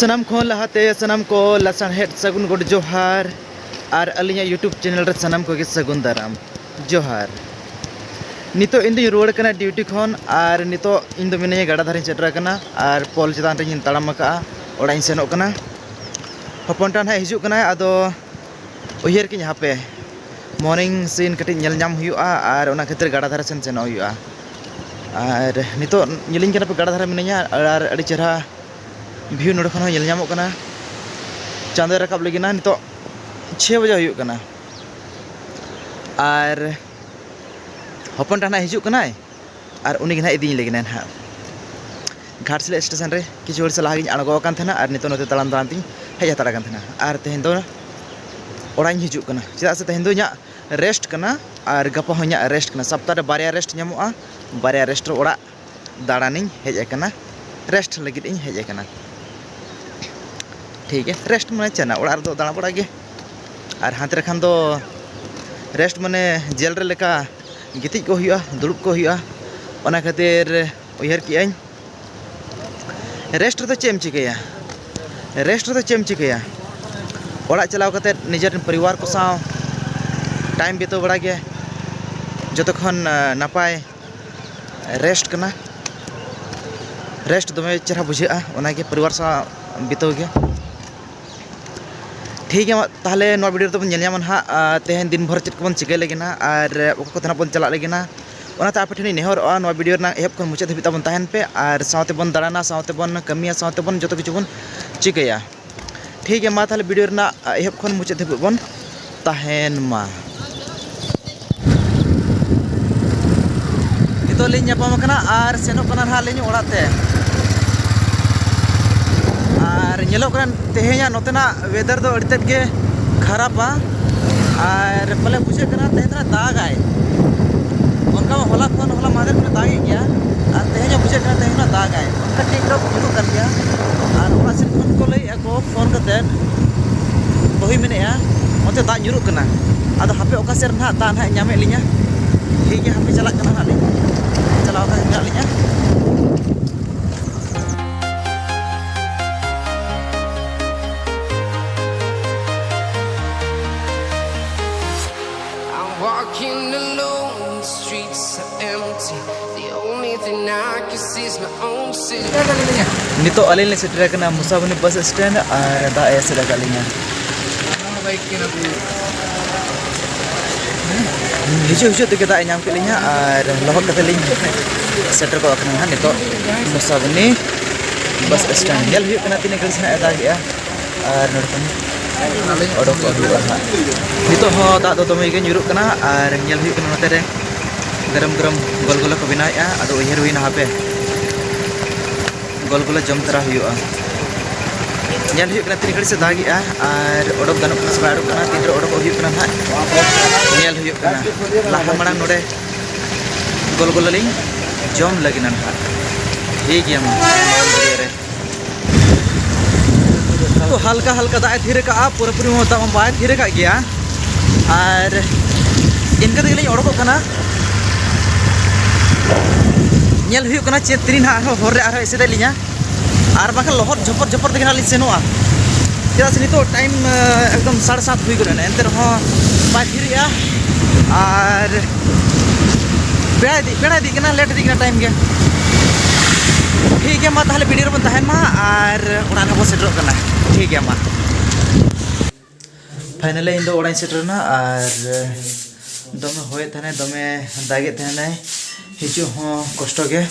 सनम खो लहाते सनम को लसन हेड सगुन गुड जोहार और अलिया यूट्यूब चैनल रे सनम को सगुन दाराम जोहार नितो इन रुआड़ कना ड्यूटी खन और नितो इन मिने गाड़ा धारे सेटर कना और पोल चेतान रे ताड़ाम का ओड़ा इन सेनोग कना हपन टान हिजू कना आदो उयहर कि हापे मॉर्निंग सीन कटी नेल नाम हुआ और ओना खातिर गाड़ा धारे सेन सेनो हुआ और नितो नेलिंग कना पे गाड़ा धारे मिनिया और अड़ी चेहरा व्यू नोड़ खन नेल नामो कना चांदो रकाब लगिना नितो 6 बजे हुई कना और हपन टाना हिजू कना और उनी गे इदी लगिना ना घाटसिला स्टेशन रे किछु हर सलाह आड़गो कान थेना और नितो नोते तड़ाम तड़ाम तीन हेज हताड़ा कान थेना और तेहेन दो ओड़ा हिजू कना चेदा से तेहेन दो इᱧᱟᱜ रेस्ट कना और गपा हो इᱧᱟᱜ रेस्ट कना सप्ताह रे बारिया रेस्ट ᱧᱟᱢᱚᱜᱼᱟ बारिया रेस्ट रे ओड़ा दाड़ानिñ हेज कना रेस्ट लगिद इñ हेज कना ठीक है रेस्ट माने चना ओड़ा रे दो दाड़ा बड़ा गे और हाथ रे खान दो रेस्ट माने जेल रे लेका गितिज को हुआ दुड़ुब को हुआ ओना खातिर उयहर कि आñ रेस्ट तो चेम चिकया रेस्ट तो चेम चिकया ओड़ा चलाव कते निजर परिवार को साव टाइम बितो बड़ा गे जतखन नापाय रेस्ट कना रेस्ट दमे चेहरा बुझा ओना के परिवार सा बितो गे ठीक है ताहले नो वीडियो तो बन नेल ना तेहन दिन भर चेक बन चिकै लगिना और ओको तना बन चला लगिना ओनाते आपे ठेनी नेहरआ नो वीडियो ना एहब खन मुचाद हबी तबन तहन पे और सावते बन दाड़ाना सावते बन कमिया सावते बन जतो किछु बन चिकैया ठीक है मा ताहले वीडियो ना एहब खन मुचाद हबी बन तहन मा नितो लिन ᱧᱟᱯᱟᱢ ᱠᱟᱱᱟ और सेनोग कना ना लिन ओड़ाते और नेलोग कना तेहेኛ नोतेना वेदर दो अड़तेद गे खराबा और पले बुझे कना तेहेना दागाय उनका होला खन होला मादर में दागे गया और तेहेኛ बुझे कना तेहेना दागाय उनका ठीक रो बुझु कर गया और ओना से फोन को लई को फोन करते बही मेनेया ओते दा जुरुक कना आदो हापे ओका सेर ना दा ना ᱧᱟᱢᱮ लिया ठीक है हापे चला कना ना चलाव का मेना लिया Walking alone, the streets are empty. The only thing I can see is my own city. नितो अलिन ले सेटर कना मुसाबनी बस स्टैंड और दा ऐसे लगा लिया हिजू हिजू तो दा नाम के लिया और लहक कते लिन सेटर को कना नितो मुसाबनी बस स्टैंड नेल हुई कना तीन घड़ी से दा गया और नोडकन ओडो को हुआ नितो हो दा दो तमे गे nyuruk कना और नेल हुई कना नोते रे गरम गरम गोलगोला को बनाया आदो उयहर हुई ना हापे गोलगोला जम तरा हुआ नेल हुई कना तीन घड़ी से दागिया और ओडो गनो से बाड़ो कना तीन रे ओडो हुई कना ना नेल हुई कना लाहा मड़ा नोडे गोलगोला लिंग जम लगिना ना ठीक है मा रे तो हल्का हल्का दाए धीरे का पूरा पूरी होता हम बाय धीरे का गया और इनका दिले ओडो कना नेल हुई कना चे तीन हा होर रे आरो एसे लिया और बाखा लहर झपर झपर देखना लिन सेनोआ चेदा से नितो टाइम एकदम 7:30 हुई गना एंते रहो बाय धीरेया और बेड़ा दी कना लेट दी कना टाइम गे ठीक है मा ताहले वीडियो बन तहन मा और ओड़ा ना बो सेटर कना ठीक है मा फाइनली इन दो ओड़ा सेटरना और दमे होए थने दमे दागे थने हिजू हो कष्ट गे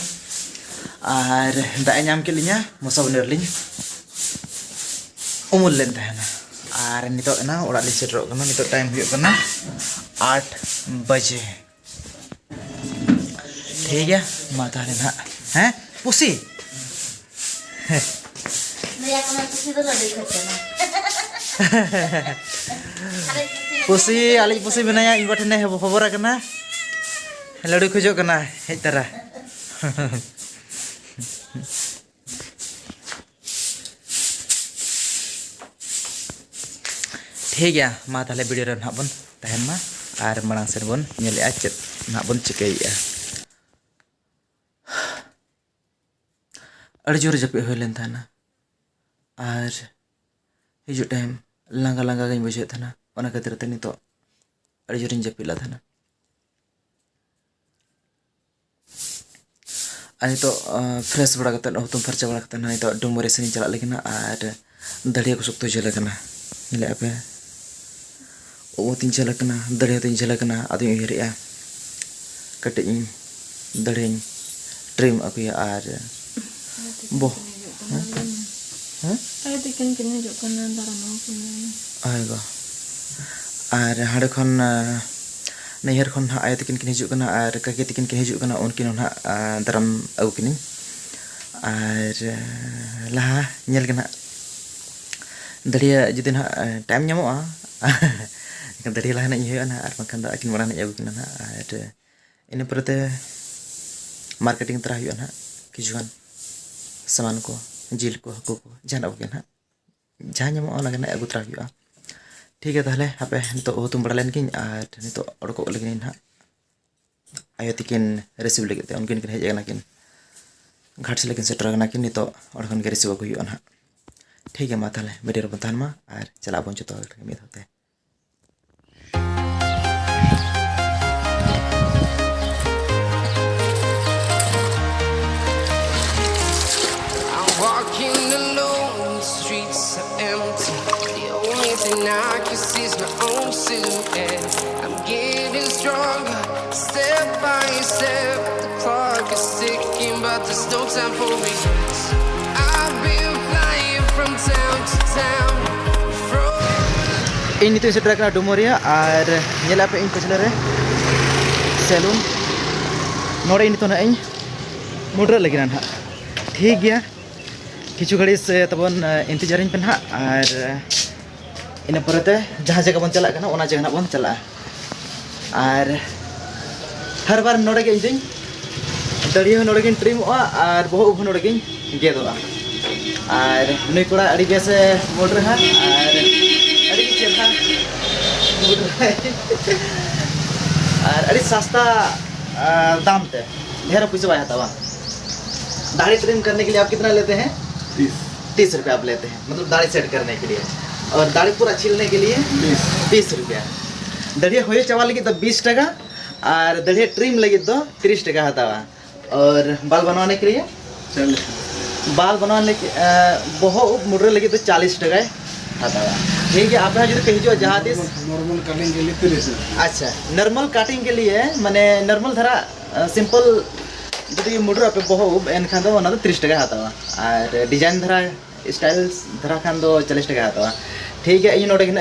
और दाए नाम के लिया मुसाबनी लिन उमुल लेन तहना और नितो ना ओड़ा लिन सेटर कना नितो टाइम हुई कना 8 बजे ठीक है मा ताहले ना हैं पुसी पुसी आली पुसी बनाया इन बठने खबर कना लड़ू खोजो कना हेज तारा ठीक है मा ताहले वीडियो रे ना बन तहन मा और मांग से बन नेले चेत ना बन चिकैया अड़ी जोर जपे हुई लेन थाना और हिजू टाइम लांगा लांगा गई बुझे था ओना खातिर ते नितो अड़ी जोरिन जपिला था और नितो फ्रेश बड़ा करते हुतुम फर्चा बड़ा करते नितो डुमरे से चला लेकिन और दड़िया को सुक्तो झलकना मिले पे ओ तीन झलकना दड़िया तीन झलकना आदि उयरिया कटे दड़िया ट्रिम अकुया और बो आएगा और हाड़े खन नैहर खन आयो तकिन किन हिजुकना और काकी तकिन किन हिजुकना उनकिन दाराम अगु किनी और लहा नेल गना दड़िया जुदी ना टाइम ᱧᱟᱢᱚᱜᱼᱟ दड़िया लहा नहीं हुआ ना और बंखान दा अकिन मरा नहीं अगु किना और इन परते मार्केटिंग तरह हुआ ना किजुगान सामान को जिल को हकू को जहां अगु ना जहां ᱧᱟᱢᱚᱜᱼᱟ ओना गना अगु तरह हुआ ठीक है ताहले हापे नितो हुतुम बड़ा लेन किन और नितो अड़को लगिन हा आयो तकिन रिसीव लगे उनकिन किन हेज ना किन घाट से लेकिन सेटर ना किन नितो अड़खन के रिसीव हुआ ना ठीक है मा ताहले वीडियो रे बंतान मा और चला बन जतो मिद होते Walking alone, the streets are empty. The only thing I can see is my own silhouette. I'm getting stronger, step by step. The clock is ticking, but there's no time for regrets. I've been flying from town to town. इन नितो shutter कना डुमरिया और नेला पे इन पछले रे salon नोड़े नितो ना इन मुड्रा लगिना ना ठीक गया किछु घड़ी से तबन इंतजारिन पे ना और इन परते जहां जगह बन चला कना ओना जगह ना बन चला और हर बार नोड़े के इंजिन दड़िया नोड़े के ट्रिम और बहु नोड़े के गेदोआ और नुई कोड़ा अड़ी बेस मोड़ रहा और अड़ी चलहा और अड़ी सस्ता दाम ते ढेर पैसा भाई हतावा दाढ़ी ट्रिम करने के लिए आप कितना लेते हैं 30 रुपया आप लेते हैं मतलब दाढ़ी सेट करने के लिए और दाढ़ी पूरा छीलने के लिए 20 रुपया दड़िया हो चावा लगी तो 20 टका और दड़िया ट्रिम लगी तो 30 टका हतावा और बाल बनवाने के लिए बाल बनवाने के बहुत मुड्रे लगी तो 40 टका हतावा ठीक है आप जो कहीं जहाँ नॉर्मल कटिंग के लिए 30 अच्छा नॉर्मल कटिंग के लिए माने नॉर्मल धरा सिंपल जुदी मुड्रा पे बहुत एनखान दो 30 टका हतावा और डिजाइन धरा स्टाइल धरा खान दो 40 टका हतावा ठीक है इन नोडे इन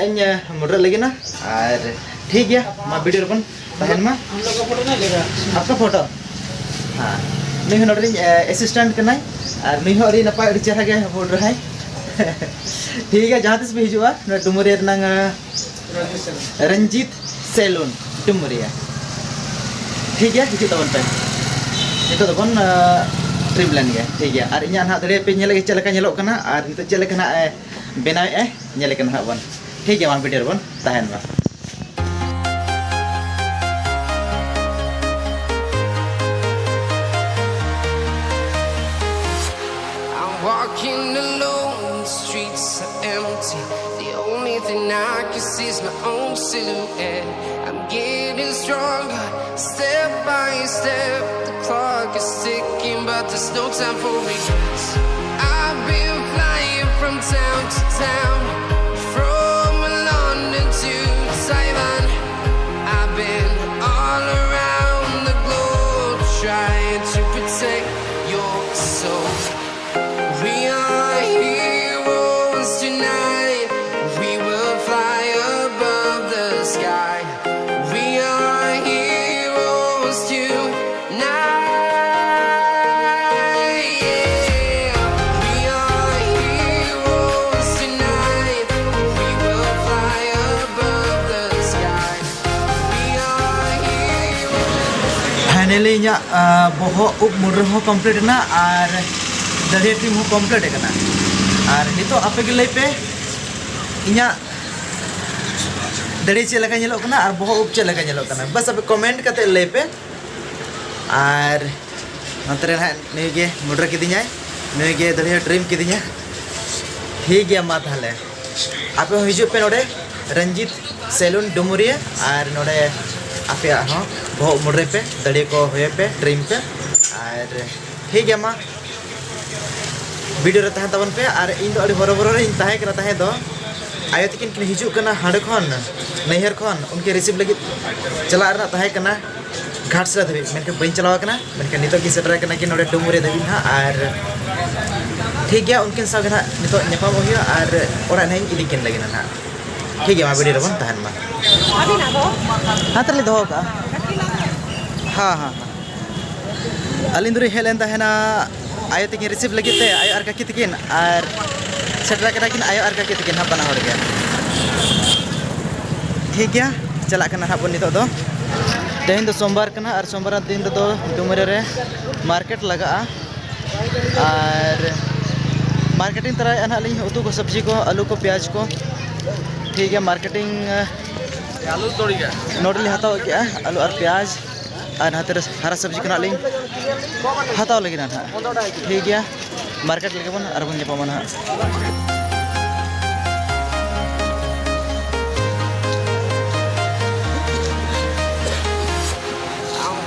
मुड्रा लगी ना और ठीक है मा वीडियो रपन तहन मा हम लोग का फोटो नहीं लेगा आपका फोटो हाँ नहीं नोडे असिस्टेंट करना और नहीं हो अड़ी नपाय अड़ी चेहरा के बोल रहा है ठीक है जहाँ तक भी हिजुआ डुमरिया नंग रंजीत सैलून डुमरिया ठीक है हिजू तबन पे नितो तबन ट्रिम लेन गया ठीक है और इन्या ना दड़िया पे नेले चले का नेलो कना और नितो चले कना बनाए नेले कना बन ठीक है मा वीडियो बन तहन बा Walking alone, the streets are empty. The only thing I can see is my own silhouette. I'm getting stronger, step by step. The clock is ticking, but there's no time for regrets. I've been flying from town to town, from London to Taiwan. I've been all around the globe, trying to protect your soul. We are heroes tonight. We will fly above the sky. We are heroes tonight. Yeah. We are heroes tonight. We will fly above the sky. We are heroes. Finally इन्या बहुत उप मुड्रा हो complete ना और दड़िया trim हो complete है करना और नितो आपे के पे इन्या दड़िया चेक लगा नेलो करना और बहुत उप चेक लगा नेलो करना बस आप कमेंट करते ले पे और अंतरे ना नहीं के मुड्रा किदिन्या नहीं के दड़िया ट्रिम किदिन्या ठीक गया मा ताहले आपे हिजु पे नोडे रंजीत सैलून डुमुरिया और नोडे आपे हो बहुत मुड़े पे दड़ी को हुए पे ट्रिम पे और ठीक गया मा वीडियो रे तहन तबन पे और इन दो अड़ी हरबरो रे ताहे करा ताहे दो आयो तकिन किन हिजु कना हाडे खन नैहर खन उनके रिसीव लगी चला रना ताहे कना घाटसरा धबी मेनके बइन चलावा कना मेनके नितो की सेटर कना कि नोडे डुमुरे धबी ना और ठीक गया उनकिन साथ ना नितो नेपाम होइयो और ओरा नहीं इदिकिन लगी ना ठीक गया मा वीडियो रे बन तहन मा अभी ना दो हां तले दो का हां हां अलिन दुरी हेलेन तहना आयो तकिन रिसीव लगी ते आयो आर काकी तकिन और सेटर कना किन आयो आर काकी तकिन हा बना हर गया ठीक गया चला कना हा बन नितो दो तेहन दो सोमवार कना और सोमवार दिन रे दो डुमरे रे मार्केट लगा और मार्केटिंग तरह अना ली उतु को सब्जी को आलू को प्याज को ठीक है मार्केटिंग आलू तोड़ी गया नोटली हताओ गया आलू और प्याज और हाथ हरा सब्जी कना ली हताओ लगी ना ठीक है मार्केट लगे बन और बन जपा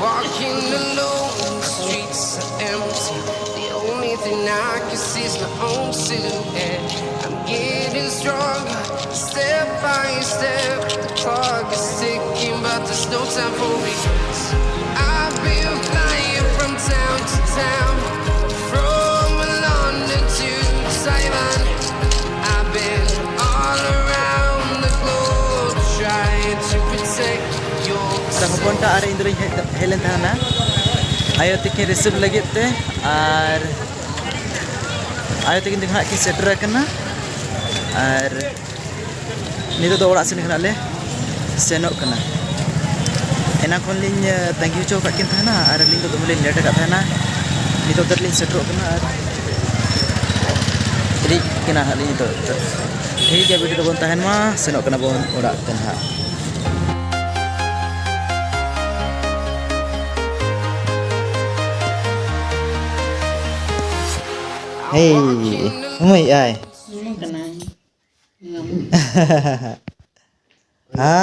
Walking alone, the streets are empty. The only thing I can see is my own silhouette. I'm getting stronger, step by step. The clock is ticking, but there's no time for regrets. I've been flying from town to town, from London to Taiwan. I've been all around the globe, trying to protect your Sahupon ta are indri helen thana ayo tikin receive lagi te ar ayo tikin dikha ki setter kana ar nito do orak sini kana le senok kana ena kon lin thank you chok kin thana ar lin do mulin late ka thana nito terlin setter kana ar jadi kena hal ini to ठीक है video bon tahan ma senok kana bon orak kana Hey, umay ay. Ha?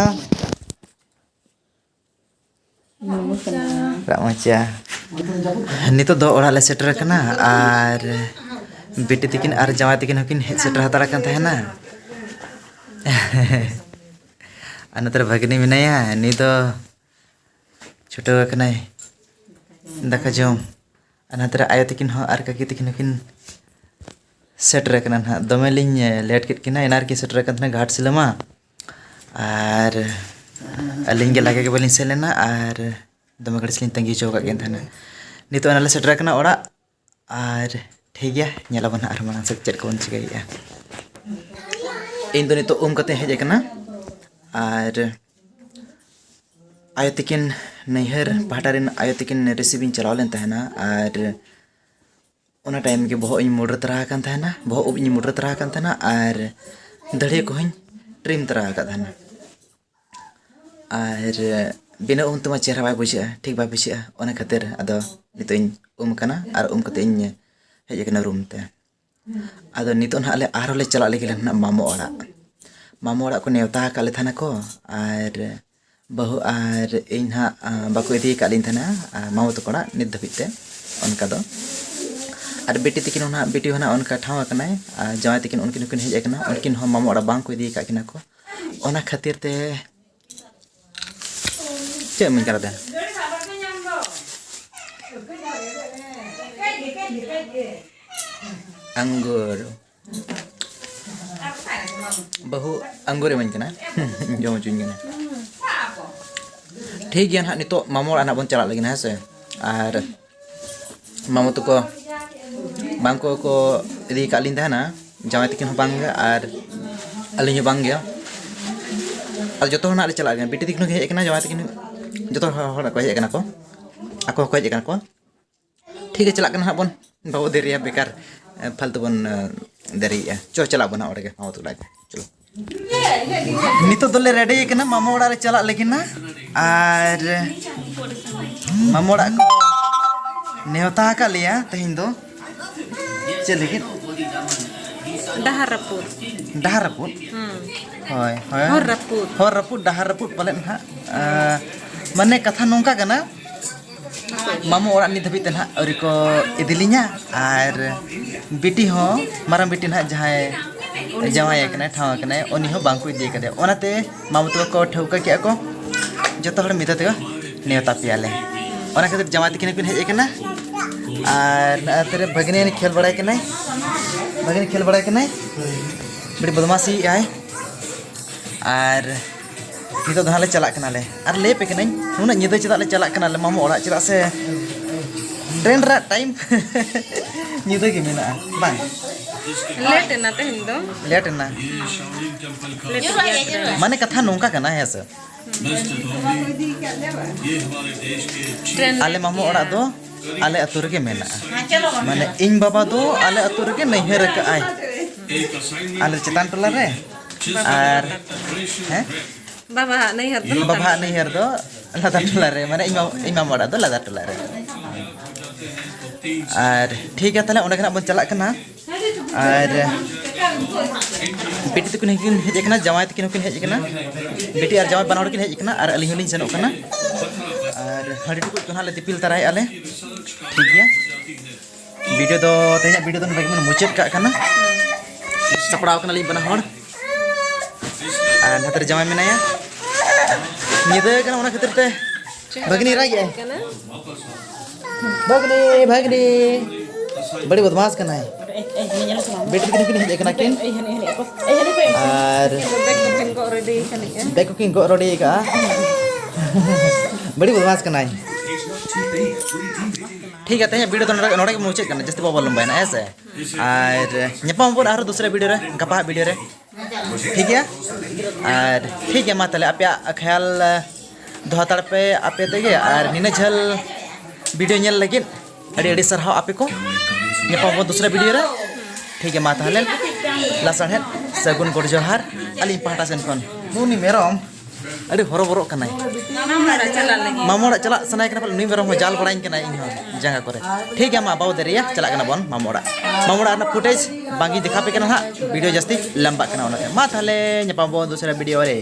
Ramacha. Nito do orak le setter kana ar बेटी तकिन और जावा तकिन हकिन shutter हतारा कान तहना अनतर भगनी मिनाया नि तो छोटो कनाय दाका जम अनतर आयो तकिन हो आर काकी तकिन हकिन सेटर कना ना दमेलिन लेट किट किना एनार की सेटर कान घाट सिलमा और अलिंग के लागे के बलिन सेलेना और दमे घड़सलिन तंगी चौका गेन थना नितो अनले सेटर कना ओड़ा और ठीक है नेला बना आर मांग से चेक कौन चिकैया इन दो नितो कते हेज कना और आयो तकिन नैहर पहाटारिन आयो तकिन रिसीविंग चलाव लेन तहना और उना टाइम के बहुत इन मोडर तरह कान तहना बहुत इन मोडर तरह कान तहना और दड़े को ट्रिम तरह का तहना और बिना तुम चेहरा बाय बुझा ठीक बाय बुझा ओना खातिर अदो नितो इन कना और कते इन हेज कना रूम ते अदो नितो ना आले आरोले चला लेके ना मामो ओड़ा को नेवता काले थाना को और बहु और इन हा बाको इदी कालिन थाना मामो तो कोड़ा नित धबिते उनका दो और बेटी तकिन होना बेटी होना उनका ठाव कना जवाई तकिन उनकिन उनकिन हेज कना उनकिन हो मामो ओड़ा बांग को इदी का किना को ओना खातिर ते चे मन करा दे anggur बहु anggur मन कना जो मचुन कना ठीक है ना नितो मामो आना बन चला लगी ना से और मामो तो को बांको को इदी कालिन था जावा तकिन बांग और अलिन बांग गया और जो तो ना चला गया बेटी तकिन हेज कना जावा तकिन जो तो हड़ को हेज कना को आको को हेज कना को ठीक है चला कना बन बाबू देरिया बेकार फालतू बन देरिया चो चला बना ओड़े के मामो तो लागे चलो नितो दोले रेडी कना मामो ओड़ा रे चला लेकिन ना और मामो ओड़ा को नेवता का लिया तहिन दो चल लेकिन Dahar raput. Dahar raput. Hoi, hoi. Hor raput. Hor raput, dahar raput palen ha. Mane katha nongka kana. Mamu orang ni dhabit ha auri ko idilinya ar biti ho marang biti ha jahai jawai kana thaw kana oni ho bangku idi kade onate mamu to ko thauka ke ko joto hor mida te नेवता पियाले ओना खातिर जमाती किने किन hedge कना are तेरे भगने ने खेल बड़ाय कना भगने खेल बड़ाय कना बड़ी बदमाशी आय आर नितो दहाले चला कना ले आर ले पे कना नुना निदा चदा ले चला कना ले मामू ओड़ा चदा से ट्रेन रा टाइम निदा के मेना बांग लेट ना ते हिंदो लेट ना माने कथा नोंका कना है सर आले मामू ओड़ा दो आले अतु रगे मेना माने इन बाबा दो आले अतु रगे नैहर का आय आले चितान टोला रे आर हैं बाबा नैहर दो लादा टोला रे माने इन मामू ओड़ा दो लादा टोला रे आर ठीक है ताले ओंडे खना बन चला कना आर बेटी तकिन हेज कना जमाई तकिन हकिन हेज कना बेटी आर जमाई बनावड़ किन हेज कना आर अली होलिन सेनो कना आर हडी टुकु तो हाले तिपिल तराय आले ठीक गया वीडियो दो तेना वीडियो दो बगे मन मुचेत का कना सपड़ाव कना ली बना होड़ आर नतर जमाई मेनाया निदा कना ओना खातिर ते भगनी रागे भगनी बड़ी बदमाश कना है बेटी किन हेज कना किन आर बैग कुकिंग को रेडी का बड़ी बदमाश कना है ठीक है ते वीडियो तो नोडे के मुचे कना जस्ती बाबा लंबाई ना ऐसे आर नेपाम बोल आरो दूसरे वीडियो रे गपा वीडियो रे ठीक है आर ठीक है मा तले आपया ख्याल दोहताड़ पे आपे तेगे आर निने झल वीडियो नेल लगिन अड़ी अड़ी सरहाव आपे को नेपाम बोल दूसरे वीडियो रे ठीक है मा ताहले लासन है सगुन गोड जोहार अली पाटा सेन कोन नुनी मेरम अड़ी हरो बरो कनाय मामोड़ा चला सनाय कना नुनी मेरम हो जाल बड़ाइन कना इन जगह करे ठीक है मा बाउ दरिया चला कना बन मामोड़ा ना फुटेज बांगी दिखा पे कना हा वीडियो जस्ती लंबा कना ओना मा ताहले नेपाम बो दूसरा वीडियो रे